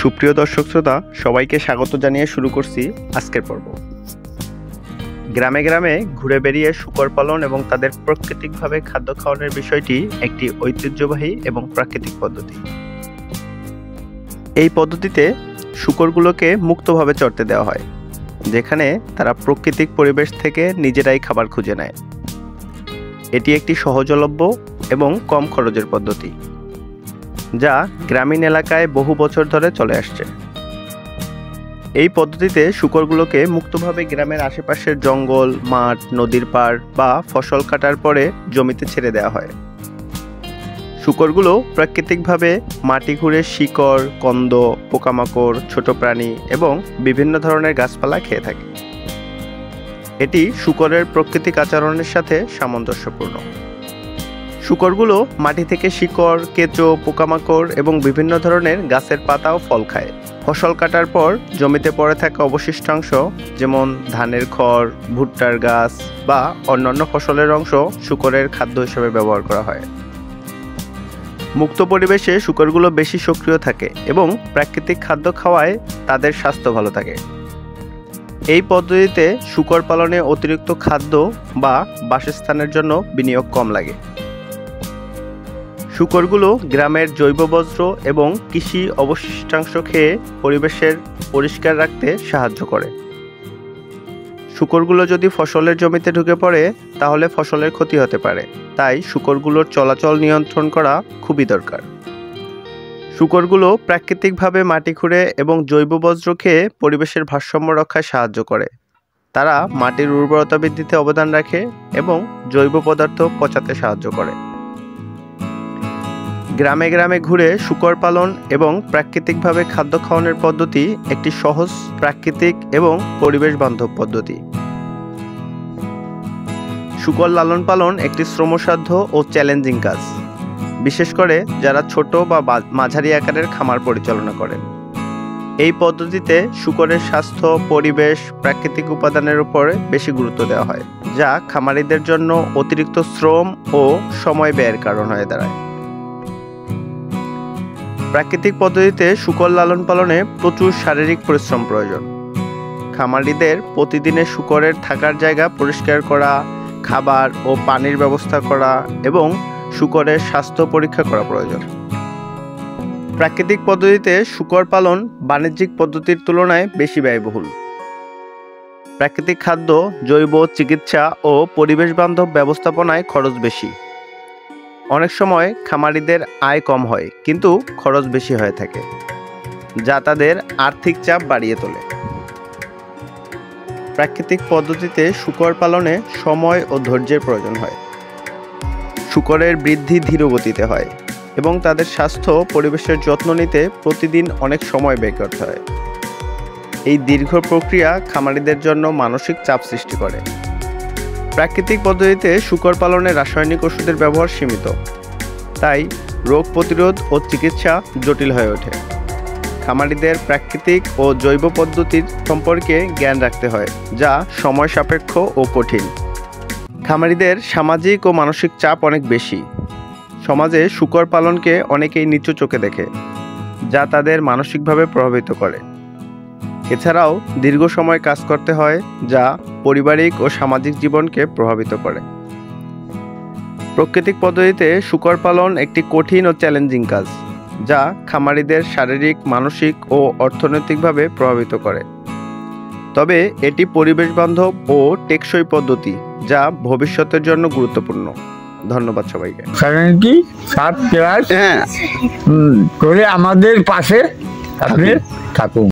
সুপ্রিয় দর্শক শ্রোতা সবাইকে স্বাগত জানিয়ে শুরু করছি আজকের পর্ব। গ্রামে গ্রামে ঘুরে বেরিয়ে শূকর পালন এবং তাদের প্রাকৃতিকভাবে খাদ্য খাওয়ানোর বিষয়টি একটি ঐতিহ্যবাহী এবং প্রাকৃতিক পদ্ধতি। এই পদ্ধতিতে শূকরগুলোকে মুক্তভাবে চরতে দেওয়া হয়, যেখানে তারা প্রাকৃতিক পরিবেশ থেকে নিজেরাই খাবার খুঁজে নেয়। এটি একটি সহজলভ্য এবং কম খরচের পদ্ধতি, যা গ্রামীণ এলাকায় বহু বছর ধরে চলে আসছে। এই পদ্ধতিতে শূকরগুলোকে মুক্তভাবে গ্রামের আশেপাশের জঙ্গল, মাঠ, নদীর পাড় বা ফসল কাটার পরে জমিতে ছেড়ে দেওয়া হয়। শূকরগুলো প্রাকৃতিকভাবে মাটি ঘুরে শিকড়, কন্দ, পোকামাকড়, ছোট প্রাণী এবং বিভিন্ন ধরনের গাছপালা খেয়ে থাকে। এটি শূকরের প্রাকৃতিক আচরণের সাথে সামঞ্জস্যপূর্ণ। শূকরগুলো মাটি থেকে শিকড়, কেঁচো, পোকামাকড় এবং বিভিন্ন ধরনের গাছের পাতা ও ফল খায়। ফসল কাটার পর জমিতে পড়ে থাকা অবশিষ্টাংশ, যেমন ধানের খড়, ভুট্টার গাছ বা অন্যান্য ফসলের অংশ শূকরের খাদ্য হিসেবে ব্যবহার করা হয়। মুক্ত পরিবেশে শূকরগুলো বেশি সক্রিয় থাকে এবং প্রাকৃতিক খাদ্য খাওয়ায় তাদের স্বাস্থ্য ভালো থাকে। এই পদ্ধতিতে শূকর পালনে অতিরিক্ত খাদ্য বা বাসস্থানের জন্য বিনিয়োগ কম লাগে। শূকরগুলো গ্রামের জৈব বর্জ্য এবং কৃষি অবশিষ্টাংশ খেয়ে পরিবেশের পরিষ্কার রাখতে সাহায্য করে। শূকরগুলো যদি ফসলের জমিতে ঢুকে পড়ে তাহলে ফসলের ক্ষতি হতে পারে, তাই শূকরগুলোর চলাচল নিয়ন্ত্রণ করা খুবই দরকার। শূকরগুলো প্রাকৃতিকভাবে মাটি খুঁড়ে এবং জৈব বর্জ্য খেয়ে পরিবেশের ভারসাম্য রক্ষায় সাহায্য করে। তারা মাটির উর্বরতা বৃদ্ধিতে অবদান রাখে এবং জৈব পদার্থ পচাতে সাহায্য করে। গ্রামে গ্রামে ঘুরে শূকর পালন এবং প্রাকৃতিকভাবে খাদ্য খাওয়ানোর পদ্ধতি একটি সহজ, প্রাকৃতিক এবং পরিবেশ বান্ধব পদ্ধতি। শূকর লালন পালন একটি শ্রমসাধ্য ও চ্যালেঞ্জিং কাজ, বিশেষ করে যারা ছোট বা মাঝারি আকারের খামার পরিচালনা করেন। এই পদ্ধতিতে শূকরের স্বাস্থ্য, পরিবেশ, প্রাকৃতিক উপাদানের উপর বেশি গুরুত্ব দেওয়া হয়, যা খামারিদের জন্য অতিরিক্ত শ্রম ও সময় ব্যয়ের কারণ হয়ে দাঁড়ায়। প্রাকৃতিক পদ্ধতিতে শূকর লালন পালনে প্রচুর শারীরিক পরিশ্রম প্রয়োজন। খামারিদের প্রতিদিনের শূকরের থাকার জায়গা পরিষ্কার করা, খাবার ও পানির ব্যবস্থা করা এবং শূকরের স্বাস্থ্য পরীক্ষা করা প্রয়োজন। প্রাকৃতিক পদ্ধতিতে শূকর পালন বাণিজ্যিক পদ্ধতির তুলনায় বেশি ব্যয়বহুল। প্রাকৃতিক খাদ্য, জৈব চিকিৎসা ও পরিবেশ বান্ধব ব্যবস্থাপনায় খরচ বেশি। অনেক সময় খামারিদের আয় কম হয় কিন্তু খরচ বেশি হয়ে থাকে, যা তাদের আর্থিক চাপ বাড়িয়ে তোলে। প্রাকৃতিক পদ্ধতিতে শূকর পালনে সময় ও ধৈর্যের প্রয়োজন হয়। শূকরের বৃদ্ধি ধীর গতিতে হয় এবং তাদের স্বাস্থ্য পরিবেশের যত্ন নিতে প্রতিদিন অনেক সময় ব্যয় করতে হয়। এই দীর্ঘ প্রক্রিয়া খামারিদের জন্য মানসিক চাপ সৃষ্টি করে। প্রাকৃতিক পদ্ধতিতে শূকর পালনে রাসায়নিক ওষুধের ব্যবহার সীমিত, তাই রোগ প্রতিরোধ ও চিকিৎসা জটিল হয়ে ওঠে। খামারিদের প্রাকৃতিক ও জৈব পদ্ধতির সম্পর্কে জ্ঞান রাখতে হয়, যা সময় সাপেক্ষ ও কঠিন। খামারিদের সামাজিক ও মানসিক চাপ অনেক বেশি। সমাজে শূকর পালনকে অনেকেই নিচু চোখে দেখে, যা তাদের মানসিকভাবে প্রভাবিত করে। এছাড়াও দীর্ঘ সময় কাজ করতে হয়, যা পারিবারিক ও সামাজিক জীবনকে প্রভাবিত করে। প্রাকৃতিক পদ্ধতিতে শূকর পালন একটি কঠিন ও চ্যালেঞ্জিং কাজ, যা খামারিদের শারীরিক, মানসিক ও অর্থনৈতিকভাবে প্রভাবিত করে। তবে এটি পরিবেশ বান্ধব ও টেকসই পদ্ধতি, যা ভবিষ্যতের জন্য গুরুত্বপূর্ণ। ধন্যবাদ সবাইকে। কি 7 ক্লাস করে আমাদের পাশে আপনি থাকুন।